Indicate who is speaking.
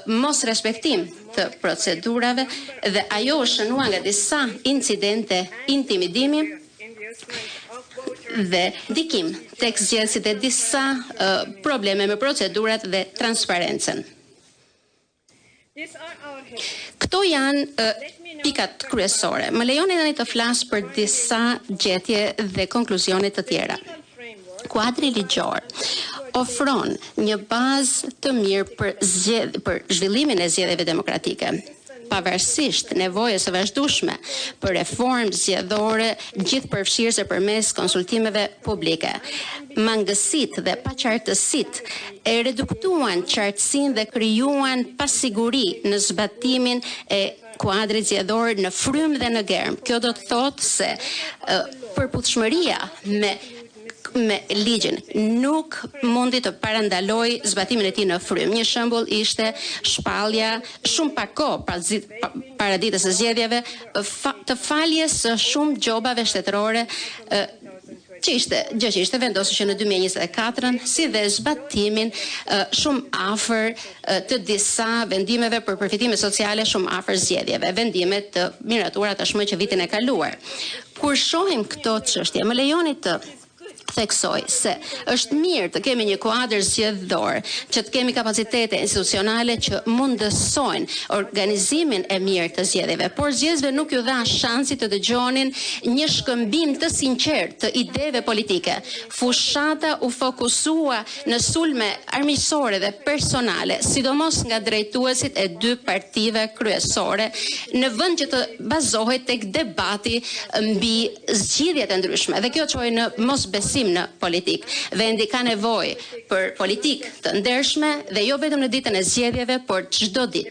Speaker 1: mos respektim të procedurave dhe ajo është shënuar nga disa incidente intimidimi dhe ndikim tek zgjedhësit e disa probleme me procedurat dhe transparencën. Këto janë pikat kryesore. Më lejoni tani të flas për disa gjetje dhe konkluzione të tjera. Kuadri ligjor ofron një bazë të mirë për zhvillimin e zgjedhjeve demokratike. Pavarësisht nevojës së vazhdueshme për reformë zgjedhore gjithëpërfshirëse përmes konsultimeve publike. Mangësitë dhe paqartësitë e reduktuan qartësinë dhe krijuan pasiguri në zbatimin e kuadrit zgjedhor në frymë dhe në germ. Kjo do të thotë se përputhshmëria me ligjin nuk mundi të parandaloj zbatimin e tij në frymë. Një shembull ishte shpallja shumë pak kohë para ditës së zgjedhjeve të faljes së shumë gjobave shtetërore që ishte vendosur që në 2024, si dhe zbatimin shumë afër të disa vendimeve për përfitime sociale shumë afër zgjedhjeve, vendime të miratura tashmë që vitin e kaluar. Kur shohim këto çështje, më lejoni të theksoj se është mirë të kemi një kuadër zgjedhor, që të kemi kapacitete institucionale që mundësojnë organizimin e mirë të zgjedhjeve, por zgjedhësve nuk ju dha shansi të dëgjonin një shkëmbim të sinqert të ideve politike. Fushata u fokusua në sulme armiqësore dhe personale, sidomos nga drejtuesit e dy partive kryesore, në vend që të bazohej tek debati mbi zgjidhjet e ndryshme. Dhe kjo çoi në mosbesim në politik. Vendi ka nevojë për politikë të ndershme dhe jo vetëm në ditën e zgjedhjeve, por çdo ditë.